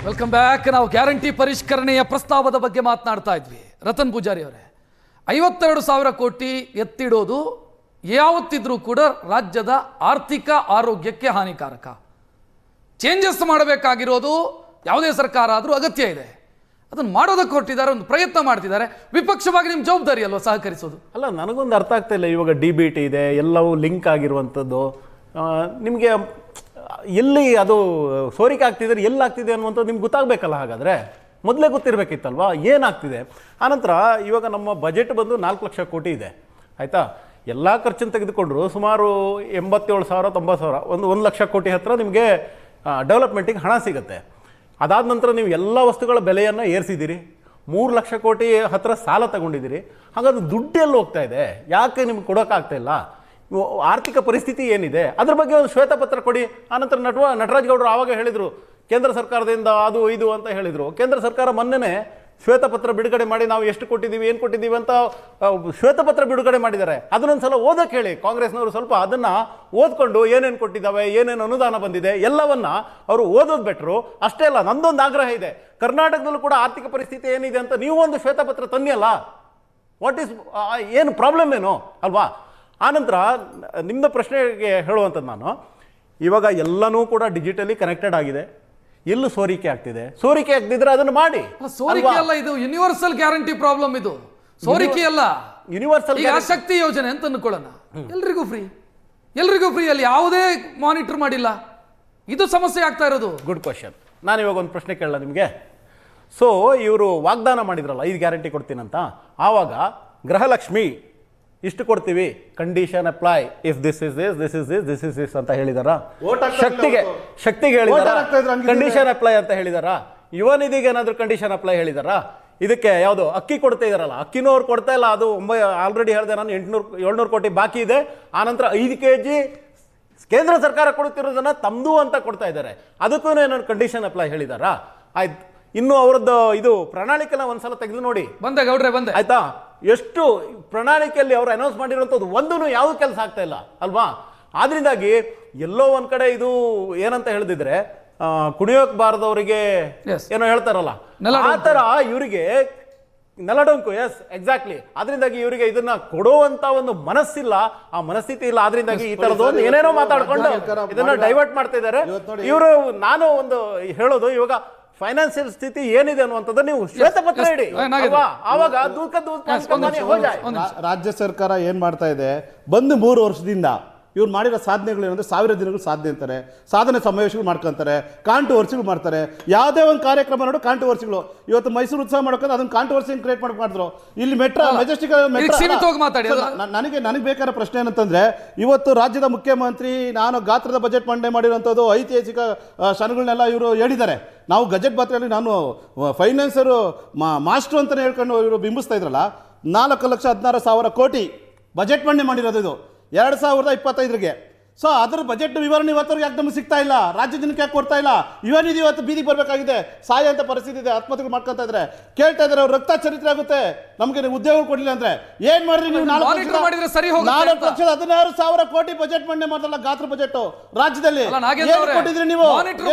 Welcome back. ನಾವು guarantee ಪರಿಷ್ಕರಣೆಯ ಪ್ರಸ್ತಾವದ ಬಗ್ಗೆ ಮಾತನಾಡ್ತಾ ಇದ್ವಿ. ರತನ್ ಪೂಜಾರಿ ಅವರೇ, 52,000 ಕೋಟಿ ಎತ್ತಿಡೋದು ಯಾವತ್ತಿದ್ರೂ ಕೂಡ ರಾಜ್ಯದ ಆರ್ಥಿಕ ಆರೋಗ್ಯಕ್ಕೆ ಹಾನಿಕಾರಕ. ಚೇಂಜಸ್ ಮಾಡಬೇಕಾಗಿರೋದು ಯಾವುದೇ ಸರ್ಕಾರ ಆದರೂ ಅಗತ್ಯ ಇದೆ. ಅದನ್ನು ಮಾಡೋದಕ್ಕೆ ಹೊರಟಿದ್ದಾರೆ, ಒಂದು ಪ್ರಯತ್ನ ಮಾಡ್ತಿದ್ದಾರೆ. ವಿಪಕ್ಷವಾಗಿ ನಿಮ್ಮ ಜವಾಬ್ದಾರಿ ಅಲ್ವಾ ಸಹಕರಿಸೋದು? ಅಲ್ಲ, ನನಗೊಂದು ಅರ್ಥ ಆಗ್ತಾ ಇಲ್ಲ. ಇವಾಗ DBT ಇದೆ, ಎಲ್ಲವೂ ಲಿಂಕ್ ಆಗಿರುವಂಥದ್ದು. ನಿಮಗೆ ಎಲ್ಲಿ ಅದು ಸೋರಿಕೆ ಆಗ್ತಿದೆ, ಎಲ್ಲಾಗ್ತಿದೆ ಅನ್ನುವಂಥದ್ದು ನಿಮ್ಗೆ ಗೊತ್ತಾಗಬೇಕಲ್ಲ. ಹಾಗಾದರೆ ಮೊದಲೇ ಗೊತ್ತಿರಬೇಕಿತ್ತಲ್ವಾ ಏನಾಗ್ತಿದೆ. ಆನಂತರ ಇವಾಗ ನಮ್ಮ ಬಜೆಟ್ ಬಂದು 4 ಲಕ್ಷ ಕೋಟಿ ಇದೆ, ಆಯಿತಾ. ಎಲ್ಲ ಖರ್ಚನ್ನು ತೆಗೆದುಕೊಂಡ್ರು ಸುಮಾರು 87,000 90,000 1 ಲಕ್ಷ ಕೋಟಿ ಹತ್ತಿರ ನಿಮಗೆ ಡೆವಲಪ್ಮೆಂಟಿಗೆ ಹಣ ಸಿಗುತ್ತೆ. ಅದಾದ ನಂತರ ನೀವು ಎಲ್ಲ ವಸ್ತುಗಳ ಬೆಲೆಯನ್ನು ಏರಿಸಿದ್ದೀರಿ. 3 ಲಕ್ಷ ಕೋಟಿ ಹತ್ತಿರ ಸಾಲ ತಗೊಂಡಿದ್ದೀರಿ. ಹಾಗಾದ್ರೆ ದುಡ್ಡು ಎಲ್ಲಿ ಹೋಗ್ತಾ ಇದೆ? ಯಾಕೆ ನಿಮ್ಗೆ ಕೊಡೋಕ್ಕಾಗ್ತಾ ಇಲ್ಲ? ಆರ್ಥಿಕ ಪರಿಸ್ಥಿತಿ ಏನಿದೆ ಅದ್ರ ಬಗ್ಗೆ ಒಂದು ಶ್ವೇತಪತ್ರ ಕೊಡಿ. ಆನಂತರ ನಟರಾಜ್ ಗೌಡರು ಆವಾಗ ಹೇಳಿದರು ಕೇಂದ್ರ ಸರ್ಕಾರದಿಂದ ಅದು ಇದು ಅಂತ ಹೇಳಿದರು. ಕೇಂದ್ರ ಸರ್ಕಾರ ಮೊನ್ನೆನೇ ಶ್ವೇತಪತ್ರ ಬಿಡುಗಡೆ ಮಾಡಿ ನಾವು ಎಷ್ಟು ಕೊಟ್ಟಿದ್ದೀವಿ ಏನು ಕೊಟ್ಟಿದ್ದೀವಿ ಅಂತ ಶ್ವೇತಪತ್ರ ಬಿಡುಗಡೆ ಮಾಡಿದ್ದಾರೆ. ಅದನ್ನೊಂದ್ಸಲ ಓದಕ್ಕೆ ಹೇಳಿ. ಕಾಂಗ್ರೆಸ್ನವರು ಸ್ವಲ್ಪ ಅದನ್ನು ಓದ್ಕೊಂಡು ಏನೇನು ಕೊಟ್ಟಿದ್ದಾವೆ, ಏನೇನು ಅನುದಾನ ಬಂದಿದೆ ಎಲ್ಲವನ್ನ ಅವರು ಓದೋದು ಬೆಟ್ರು. ಅಷ್ಟೇ ಅಲ್ಲ, ನಂದೊಂದು ಆಗ್ರಹ ಇದೆ. ಕರ್ನಾಟಕದಲ್ಲೂ ಕೂಡ ಆರ್ಥಿಕ ಪರಿಸ್ಥಿತಿ ಏನಿದೆ ಅಂತ ನೀವು ಒಂದು ಶ್ವೇತಪತ್ರ ತನ್ನಿಯಲ್ಲ. ವಾಟ್ ಈಸ್ ಏನು ಪ್ರಾಬ್ಲಮ್ ಏನು ಅಲ್ವಾ? ಆನಂತರ ನಿಮ್ಮ ಪ್ರಶ್ನೆಗೆ ಹೇಳುವಂಥದ್ದು ನಾನು, ಇವಾಗ ಎಲ್ಲನೂ ಕೂಡ ಡಿಜಿಟಲಿ ಕನೆಕ್ಟೆಡ್ ಆಗಿದೆ. ಎಲ್ಲೂ ಸೋರಿಕೆ ಆಗ್ತಿದೆ. ಸೋರಿಕೆ ಆಗ್ತಿದ್ರೆ ಅದನ್ನು ಮಾಡಿ. ಸೋರಿಕೆ ಅಲ್ಲ, ಇದು ಯೂನಿವರ್ಸಲ್ ಗ್ಯಾರಂಟಿ ಪ್ರಾಬ್ಲಮ್. ಇದು ಸೋರಿಕೆ ಅಲ್ಲ, ಯೂನಿವರ್ಸಲ್ ಶಕ್ತಿ ಯೋಜನೆ ಅಂತ ಅನ್ಕೊಳ್ಳೋಣ. ಎಲ್ರಿಗೂ ಫ್ರೀ, ಅಲ್ಲಿ ಯಾವುದೇ ಮಾನಿಟರ್ ಮಾಡಿಲ್ಲ. ಇದು ಸಮಸ್ಯೆ ಆಗ್ತಾ ಇರೋದು. Good question. ನಾನು ಇವಾಗ ಒಂದು ಪ್ರಶ್ನೆ ಕೇಳಲ್ಲ ನಿಮಗೆ. ಸೊ ಇವರು ವಾಗ್ದಾನ ಮಾಡಿದ್ರಲ್ಲ 5 ಗ್ಯಾರಂಟಿ ಕೊಡ್ತೀನಂತ, ಆವಾಗ ಗೃಹಲಕ್ಷ್ಮಿ ಇಷ್ಟು ಕೊಡ್ತೀವಿ, condition apply if this is this ಅಂತ ಹೇಳಿದಾರ. ಶಕ್ತಿಗೆ ಹೇಳಿದಾರ ಕಂಡೀಷನ್ ಅಪ್ಲೈ ಅಂತ ಹೇಳಿದಾರ. ಯುವ ನಿಧಿಗೆ ಏನಾದ್ರು ಕಂಡೀಷನ್ ಅಪ್ಲೈ ಹೇಳಿದಾರ? ಇದಕ್ಕೆ ಯಾವುದು ಅಕ್ಕಿ ಕೊಡ್ತಾ ಇದಾರಲ್ಲ, ಅಕ್ಕಿನೂ ಅವ್ರು ಕೊಡ್ತಾ ಇಲ್ಲ. ಅದು ಆಲ್ರೆಡಿ ಹೇಳಿದೆ ನಾನು, 700 ಕೋಟಿ ಬಾಕಿ ಇದೆ. ಆನಂತರ 5 kg ಕೇಂದ್ರ ಸರ್ಕಾರ ಕೊಡುತ್ತಿರೋದನ್ನ ತಮ್ದು ಅಂತ ಕೊಡ್ತಾ ಇದ್ದಾರೆ. ಅದಕ್ಕೂ ಏನಾದ್ರು ಕಂಡೀಷನ್ ಅಪ್ಲೈ ಹೇಳಿದಾರ? ಆಯ್ತು, ಇನ್ನು ಅವರದ್ದು ಇದು ಪ್ರಣಾಳಿಕೆನ ಒಂದ್ಸಲ ತೆಗೆದು ನೋಡಿ. ಬಂದೆ ಗೌಡ್ರೆ, ಬಂದೆ ಆಯ್ತಾ. ಎಷ್ಟು ಪ್ರಣಾಳಿಕೆಯಲ್ಲಿ ಅವರು ಅನೌನ್ಸ್ ಮಾಡಿರುವಂಥದ್ದು ಒಂದೂ ಯಾವ ಕೆಲಸ ಆಗ್ತಾ ಇಲ್ಲ ಅಲ್ವಾ? ಆದ್ರಿಂದಾಗಿ ಎಲ್ಲೋ ಒಂದ್ ಕಡೆ ಇದು ಏನಂತ ಹೇಳಿದ್ರೆ ಕುಣಿಯೋಕ್ ಬಾರದವರಿಗೆ ಏನೋ ಹೇಳ್ತಾರಲ್ಲ, ಆ ತರ ಇವರಿಗೆ ನೆಲಡೊಂಕು. S, exactly. ಆದ್ರಿಂದಾಗಿ ಇವರಿಗೆ ಇದನ್ನ ಕೊಡುವಂತ ಒಂದು ಮನಸ್ಸಿಲ್ಲ, ಆ ಮನಸ್ಥಿತಿ ಇಲ್ಲ. ಆದ್ರಿಂದಾಗಿ ಈ ತರದ್ದು ಒಂದು ಏನೇನೋ ಮಾತಾಡ್ಕೊಂಡು ಇದನ್ನ ಡೈವರ್ಟ್ ಮಾಡ್ತಾ ಇದ್ದಾರೆ ಇವರು. ನಾನು ಒಂದು ಹೇಳೋದು, ಇವಾಗ ಫೈನಾನ್ಸಿಯಲ್ ಸ್ಥಿತಿ ಏನಿದೆ ಅನ್ನುವಂಥದ್ದು ನೀವು ಶ್ವೇತಪತ್ರ ಇಡಿ. ಆವಾಗ ರಾಜ್ಯ ಸರ್ಕಾರ ಏನ್ ಮಾಡ್ತಾ ಇದೆ, ಬಂದು 3 ವರ್ಷದಿಂದ ಇವ್ರು ಮಾಡಿರೋ ಸಾಧನೆಗಳು ಏನಂದ್ರೆ 1000 ದಿನಗಳು ಸಾಧನೆ ಅಂತಾರೆ, ಸಾಧನೆ ಸಮಾವೇಶಗಳು ಮಾಡ್ಕೊಂತಾರೆ, ಕಾಂಟ್ರವರ್ಸಿಗಳು ಮಾಡ್ತಾರೆ. ಯಾವುದೇ ಒಂದು ಕಾರ್ಯಕ್ರಮ ನೋಡು ಕಾಂಟ್ರವರ್ಸಿಗಳು. ಇವತ್ತು ಮೈಸೂರು ಉತ್ಸವ ಮಾಡ್ಕೊಂಡು ಅದನ್ನ ಕಾಂಟ್ರವರ್ಸಿ ಕ್ರಿಯೇಟ್ ಮಾಡಿದ್ರು. ಇಲ್ಲಿ ಮೆಜೆಸ್ಟಿಕ್ ನನಗೆ ಬೇಕಾದ ಪ್ರಶ್ನೆ ಏನಂತಂದ್ರೆ, ಇವತ್ತು ರಾಜ್ಯದ ಮುಖ್ಯಮಂತ್ರಿ ನಾನು ಗಾತ್ರದ ಬಜೆಟ್ ಮಂಡನೆ ಮಾಡಿರುವಂಥದ್ದು ಐತಿಹಾಸಿಕ ಕ್ಷಣಗಳನ್ನೆಲ್ಲ ಇವರು ಹೇಳಿದ್ದಾರೆ. ನಾವು ಗಜೆಟ್ ಬಾತ್ರಲ್ಲಿ ನಾನು ಫೈನಾನ್ಸರು ಮಾಸ್ಟರ್ ಅಂತಲೇ ಹೇಳ್ಕೊಂಡು ಇವರು ಬಿಂಬಿಸ್ತಾ ಇದ್ರಲ್ಲ. 4,16,000 ಕೋಟಿ ಬಜೆಟ್ ಮಂಡನೆ ಮಾಡಿರೋದು ಇದು 2025ಗೆ. ಸೊ ಅದರ ಬಜೆಟ್ ವಿವರಣೆ ಇವತ್ತವರೆಗೆ ಯಾಕೆ ನಮ್ಗೆ ಸಿಗ್ತಾ ಇಲ್ಲ? ರಾಜ್ಯ ಜನಕ್ಕೆ ಯಾಕೆ ಕೊಡ್ತಾ ಇಲ್ಲ? ಇವನಿದು ಇವತ್ತು ಬೀದಿಗೆ ಬರಬೇಕಾಗಿದೆ. ಸಾಯ ಅಂತ ಪರಿಸ್ಥಿತಿ ಇದೆ, ಆತ್ಮಹತ್ಯೆ ಮಾಡ್ಕೊತಾ ಇದ್ರೆ ಕೇಳ್ತಾ ಇದ್ದಾರೆ. ಅವ್ರು ರಕ್ತ ಚರಿತ್ರೆ ಆಗುತ್ತೆ. ನಮಗೆ ಉದ್ಯೋಗ ಕೊಡಲಿಲ್ಲ ಅಂದ್ರೆ ಏನ್ ಮಾಡ್ರಿ ನೀವು? 4,16,000 ಕೋಟಿ ಬಜೆಟ್ ಮಂಡನೆ ಮಾಡ್ದಲ್ಲ, ಗಾತ್ರ ಬಜೆಟ್ ರಾಜ್ಯದಲ್ಲಿ ಕೊಟ್ಟಿದ್ರಿ ನೀವು.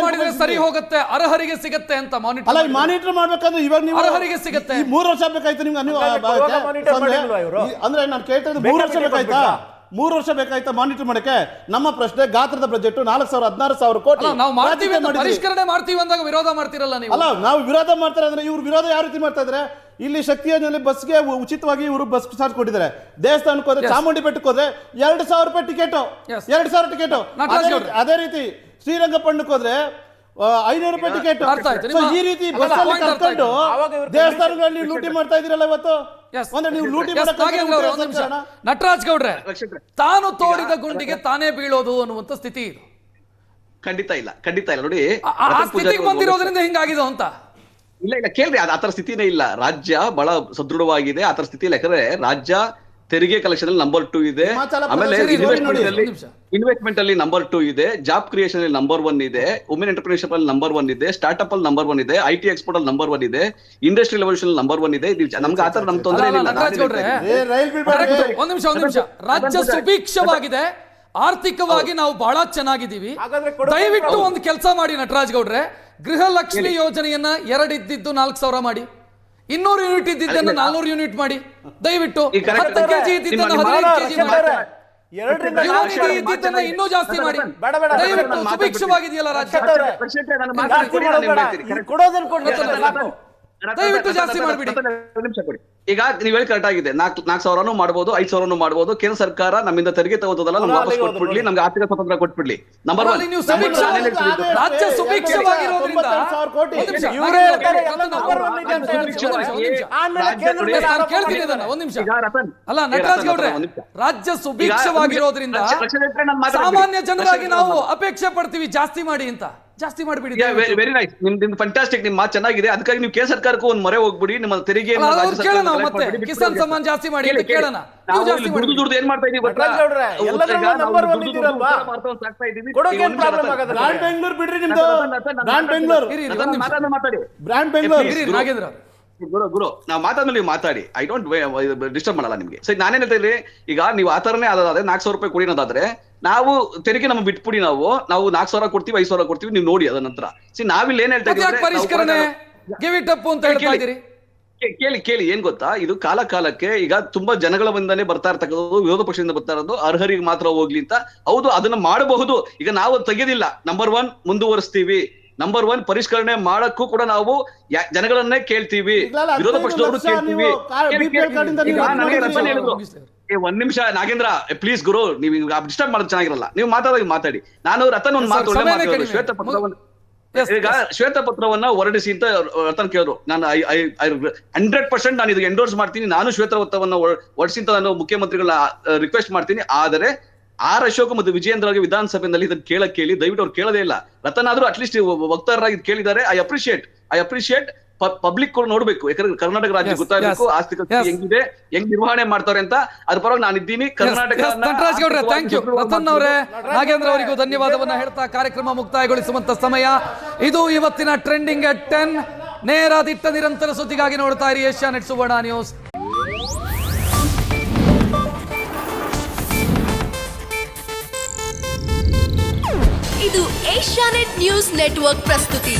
ಸರಿ ಹೋಗುತ್ತೆ, ಅರ್ಹರಿಗೆ ಸಿಗುತ್ತೆ ಅಂತ ಅಲ್ಲ, ಮಾನಿಟರ್ ಮಾಡ್ಬೇಕಾದ್ರೆ ಇವಾಗ ನೀವು ಅರ್ಹರಿಗೆ ಸಿಗುತ್ತೆ. 3 ವರ್ಷ ಬೇಕಾಯ್ತು ನಿಮ್ಗೆ. ಅಂದ್ರೆ ನಾನು ಕೇಳ್ತಾ ಇದ್ದು 3 ವರ್ಷ ಬೇಕಾಯ್ತಾ? 3 ವರ್ಷ ಬೇಕಾಯ್ತಾ ಮಾನಿಟರ್ ಮಾಡಕ್ಕೆ? ನಮ್ಮ ಪ್ರಶ್ನೆ, ಗಾತ್ರದ ಬಜೆಟ್ 4,16,000 ಕೋಟಿ ನಾವು ಪರಿಷ್ಕರಣೆ ಮಾಡ್ತೀವಿ ಅಂದಾಗ ವಿರೋಧ ಮಾಡ್ತಿರಲ್ಲ ನೀವು. ಅಲ್ಲ, ನಾವು ವಿರೋಧ ಮಾಡ್ತಾರೆ ಅಂದ್ರೆ ಇವ್ರು ವಿರೋಧ ಯಾವ ರೀತಿ ಮಾಡ್ತಾ ಇದ್ರೆ, ಇಲ್ಲಿ ಶಕ್ತಿ ಯೋಜನೆಯಲ್ಲಿ ಬಸ್ಗೆ ಉಚಿತವಾಗಿ ಇವರು ಬಸ್ ಚಾರ್ಜ್ ಕೊಟ್ಟಿದ್ದಾರೆ. ದೇವಸ್ಥಾನಕ್ಕೆ ಹೋದ್ರೆ, ಚಾಮುಂಡಿ ಬೆಟ್ಟಕ್ಕೆ ಹೋದ್ರೆ 2,000 ರೂಪಾಯಿ ಟಿಕೆಟ್, 2,000 ಟಿಕೆಟ್. ಅದೇ ರೀತಿ ಶ್ರೀರಂಗಪಟ್ಟಣಕ್ಕೆ ಹೋದ್ರೆ 500 ರೂಪಾಯಿ ಟಿಕೆಟ್. ಈ ರೀತಿ ಬಸ್ ಅಲ್ಲಿ ಕರ್ಕೊಂಡು ದೇವಸ್ಥಾನಗಳಲ್ಲಿ ಲೂಟಿ ಮಾಡ್ತಾ ಇದೀರಲ್ಲ ಇವತ್ತು. ನಟರಾಜ್ ಗೌಡ್ರೆ, ತಾನು ತೋಡಿದ ಗುಂಡಿಗೆ ತಾನೇ ಬೀಳೋದು ಅನ್ನುವಂತ ಸ್ಥಿತಿ ಇದು. ಖಂಡಿತ ಇಲ್ಲ ನೋಡಿ. ಆ ಸ್ಥಿತಿಗೆ ಬಂದಿರೋದ್ರಿಂದ ಹಿಂಗಾಗಿದೆ ಅಂತ. ಇಲ್ಲ ಕೇಳ್ರಿ, ಆತರ ಸ್ಥಿತಿನೇ ಇಲ್ಲ. ರಾಜ್ಯ ಬಹಳ ಸದೃಢವಾಗಿದೆ ಆತರ ಸ್ಥಿತಿ. ಯಾಕಂದ್ರೆ ರಾಜ್ಯ ತೆರಿಗೆ ಕಲೆಕ್ಷನ್ ಅಲ್ಲಿ ನಂಬರ್ 2 ಇದೆ. ಆಮೇಲೆ ಇನ್ವೆಸ್ಟ್ಮೆಂಟ್ ಅಲ್ಲಿ ನಂಬರ್ 2 ಇದೆ. ಜಾಬ್ ಕ್ರಿಯೇಷನ್ ಅಲ್ಲಿ ನಂಬರ್ 1 ಇದೆ. ವುಮೆನ್ ಎಂಟರ್ಪ್ರಿನರ್ಶಿಪ್ ಅಲ್ಲಿ ನಂಬರ್ 1 ಇದೆ. ಸ್ಟಾರ್ಟ್ಅಪ್ ಅಲ್ಲಿ ನಂಬರ್ 1 ಇದೆ. IT ಎಕ್ಸ್ಪೋರ್ಟ್ ಅಲ್ಲಿ ನಂಬರ್ 1 ಇದೆ. ಇಂಡಸ್ಟ್ರಿಯಲ್ ರೆವಲ್ಯೂಷನ್ ನಂಬರ್ 1 ಇದೆ. ನಮ್ಗೆ ಆತರ ನಮ್ ತೊಂದರೆ ಇಲ್ಲ. ಒಂದು ನಿಮಿಷ. ರಾಜ್ಯ ಸುಭಿಕ್ಷವಾಗಿದೆ, ಆರ್ಥಿಕವಾಗಿ ನಾವು ಬಹಳ ಚೆನ್ನಾಗಿದ್ದೀವಿ. ಹಾಗಾದ್ರೆ ಕೊಡಬೇಕು. ದಯವಿಟ್ಟು ಒಂದು ಕೆಲಸ ಮಾಡಿ ನಟರಾಜ್ ಗೌಡ್ರೆ, ಗೃಹಲಕ್ಷ್ಮಿ ಯೋಜನೆಯನ್ನ 2 ಇದ್ದಿದ್ದು 4,000 ಮಾಡಿ, 200 ಯೂನಿಟ್ ಇದ್ದಿದ್ದನ್ನ 400 ಯೂನಿಟ್ ಮಾಡಿ, ದಯವಿಟ್ಟು 10 ಕೆಜಿ ಇದ್ದಿದ್ದನ್ನ 15 ಕೆಜಿ ಮಾಡಿ, 2ರಿಂದ 4 ಯುವ ನಿಧಿ ಇದ್ದಿದ್ದನ್ನ ಇನ್ನೂ ಜಾಸ್ತಿ ಮಾಡಿ. ಬೇಡ, ಬೇಡ, ದಯವಿಟ್ಟು ಸುಭಿಕ್ಷವಾಗಿದೆಯಲ್ಲ ರಾಜ್ಯ, ಕೊಡೋದನ್ನ ಕೊಡ್ಬೇಕು ಸಾಕು. ದಯವಿಟ್ಟು ಜಾಸ್ತಿ ಮಾಡ್ಬಿಡಿ. ಈಗ ನೀವು ಹೇಳಿ ಕರೆಕ್ಟ್ ಆಗಿದೆ. 4,000 ಮಾಡ್ಬೋದು, 5,000 ಮಾಡ್ಬೋದು. ಕೇಂದ್ರ ಸರ್ಕಾರ ನಮ್ಮಿಂದ ತೆರಿಗೆ ತಗೋದಲ್ಲ, ನಮ್ಗೆ ವಾಪಸ್ ಕೊಟ್ಬಿಡ್ಲಿ, ನಮ್ಗೆ ಆರ್ಥಿಕ ಸ್ವಾತಂತ್ರ್ಯ ಕೊಟ್ಬಿಡ್ಲಿ. ನಂಬರ್ ಒನ್, ನೀವು ರಾಜ್ಯ ಸುಭಿಕ್ಷವಾಗಿರೋದ್ರಿಂದ ಒಂದ್ ನಿಮಿಷ ಅಲ್ಲ ನಟರಾಜ್ ಗೌಡ್ರೆ, ರಾಜ್ಯ ಸುಭಿಕ್ಷವಾಗಿರೋದ್ರಿಂದ ಸಾಮಾನ್ಯ ಜನರಾಗಿ ನಾವು ಅಪೇಕ್ಷೆ ಪಡ್ತೀವಿ ಜಾಸ್ತಿ ಮಾಡಿ ಅಂತ. ಜಾಸ್ತಿ ಮಾಡಿಬಿಡಿ. ವೆರಿ ನೈಸ್, ನಿಮ್ದು ಫ್ಯಾಂಟಾಸ್ಟಿಕ್, ನಿಮ್ಮ ಮಾತು ಚೆನ್ನಾಗಿದೆ. ಅದಕ್ಕಾಗಿ ನೀವು ಕೇಂದ್ರ ಸರ್ಕಾರಕ್ಕೂ ಒಂದು ಮೊರೆ ಹೋಗ್ಬಿಡಿ, ನಿಮ್ಮ ತೆರಿಗೆ ಮತ್ತೆ ಕಿಸಾನ್ ಸಮ್ಮಾನ್ ಜಾಸ್ತಿ ಮಾಡಿ ಅಂತ ಕೇಳೋಣ. ದುಡ್ದು ಏನ್ ಮಾಡ್ತಾ ಇದೀವಿ ಗೊತ್ತಾ? ಬ್ರಾಂಡ್ ಬೆಂಗಳೂರು ಬಿಡ್ರಿ, ನಿಮ್ದು ಬ್ರಾಂಡ್ ಬೆಂಗಳೂರು, ಮಾತಾಡಿ ಬ್ರಾಂಡ್ ಬೆಂಗಳೂರು. ನಾಗೇಂದ್ರ ಗುರು ನಾವು ಮಾತಾದ್ಮೇಲೆ ನೀವು ಮಾತಾಡಿ, ಐ ಡೋಂಟ್ ಡಿಸ್ಟರ್ಬ್ ಮಾಡಲ್ಲ ನಿಮ್ಗೆ. ಸರಿ, ನಾನೇನ್ ಹೇಳ್ತಾ ಇದ್ರಿ, ಈಗ ನೀವು ಆ ತರನೇ ಆದ್ರೆ 4,000 ರೂಪಾಯಿ ಕೊಡಿ ಅನ್ನೋದಾದ್ರೆ ನಾವು ತೆರಿಗೆ ನಮ್ಗೆ ಬಿಟ್ಬಿಡಿ, ನಾವು 4,000 ಕೊಡ್ತೀವಿ, 5,000 ಕೊಡ್ತೀವಿ, ನೀವು ನೋಡಿ ಅದ ನಂತರ. ಸಿ ನಾವಿಲ್ಲಿ ಏನ್ ಹೇಳ್ತಾ ಪರಿಷ್ಕರಣೆ ಗಿವ್ ಇಟ್ ಅಪ್ ಅಂತ ಹೇಳ್ತಾ ಇದ್ದೀರಿ. ಕೇಳಿ ಏನ್ ಗೊತ್ತಾ, ಇದು ಕಾಲಕ್ಕೆ ಈಗ ತುಂಬಾ ಜನಗಳ ಬಂದನೆ ಬರ್ತಾ ಇರ್ತಕ್ಕಂಥದ್ದು, ವಿರೋಧ ಪಕ್ಷದಿಂದ ಬರ್ತಾ ಇರೋದು ಅರ್ಹರಿಗೆ ಮಾತ್ರ ಹೋಗ್ಲಿ ಅಂತ. ಹೌದು, ಅದನ್ನ ಮಾಡಬಹುದು. ಈಗ ನಾವು ತೆಗೆದಿಲ್ಲ. ನಂಬರ್ 1 ಮುಂದುವರಿಸ್ತೀವಿ. ನಂಬರ್ 1 ಪರಿಷ್ಕರಣೆ ಮಾಡಕ್ಕೂ ಕೂಡ ನಾವು ಜನಗಳನ್ನೇ ಕೇಳ್ತೀವಿ, ವಿರೋಧ ಪಕ್ಷದವರು ಕೇಳ್ತೀವಿ. ಒಂದ್ ನಿಮಿಷ ನಾಗೇಂದ್ರ ಪ್ಲೀಸ್ ಗುರು, ನೀವು ಡಿಸ್ಟರ್ಬ್ ಮಾಡೋದು ಚೆನ್ನಾಗಿರಲ್ಲ. ನೀವು ಮಾತಾಡೋದು ಮಾತಾಡಿ. ನಾನು ರತನ್ ಒಂದು ಮಾತು ಈಗ ಶ್ವೇತಪತ್ರವನ್ನ ಹೊರಡಿಸಿ ಅಂತ ರತನ್ ಕೇಳಿದ್ರು. ನಾನು 100% ನಾನು ಇದಕ್ಕೆ ಎಂಡೋರ್ಸ್ ಮಾಡ್ತೀನಿ. ನಾನು ಶ್ವೇತಪತ್ರವನ್ನ ಹೊರಡಿಸಿ ಅಂತ ನಾನು ಮುಖ್ಯಮಂತ್ರಿಗಳ ರಿಕ್ವೆಸ್ಟ್ ಮಾಡ್ತೀನಿ. ಆದರೆ ಆರ್ ಅಶೋಕ್ ಮತ್ತು ವಿಜಯೇಂದ್ರ ಅವರಿಗೆ ವಿಧಾನಸಭೆಯಲ್ಲಿ ಇದನ್ನು ಕೇಳಿ ದಯವಿಟ್ಟು ಅವ್ರು ಕೇಳದೇ ಇಲ್ಲ. ರತನ್ ಆದ್ರೂ ಅಟ್ಲೀಸ್ಟ್ ವಕ್ತಾರರಾಗಿ ಕೇಳಿದ್ದಾರೆ. ಐ ಅಪ್ರಿಶಿಯೇಟ್ ಪಬ್ಲಿಕ್ ನೋಡ್ಬೇಕು, ಯಾಕಂದ್ರೆ ಕರ್ನಾಟಕ ರಾಜ್ಯ ಗೊತ್ತಾಗಬೇಕು ಆರ್ಥಿಕ ಹೆಂಗಿದೆ, ಹೆಂಗ್ ನಿರ್ವಹಣೆ ಮಾಡ್ತಾರೆ ಅಂತ. ಅದ್ರ ಪರವಾಗಿ ನಾನು ಇದ್ದೀನಿ. ಕರ್ನಾಟಕ ನಟರಾಜ್ ಗೌಡ್ರೆ ಥ್ಯಾಂಕ್ ಯು. ರತನ್ ಅವರೇ, ನಾಗೇಂದ್ರ ಅವರಿಗೂ ಧನ್ಯವಾದವನ್ನ ಹೇಳ್ತಾ ಕಾರ್ಯಕ್ರಮ ಮುಕ್ತಾಯಗೊಳಿಸುವಂತ ಸಮಯ ಇದು. ಇವತ್ತಿನ ಟ್ರೆಂಡಿಂಗ್ at 10 ನೇರ ದಿಟ್ಟ ನಿರಂತರ ಸುದ್ದಿಗಾಗಿ ನೋಡ್ತಾ ಇರಿ ಏಷ್ಯಾನೆಟ್ ಸುವರ್ಣ ನ್ಯೂಸ್. ಇದು ಏಷ್ಯಾನೆಟ್ ನ್ಯೂಸ್ ನೆಟ್ವರ್ಕ್ ಪ್ರಸ್ತುತಿ.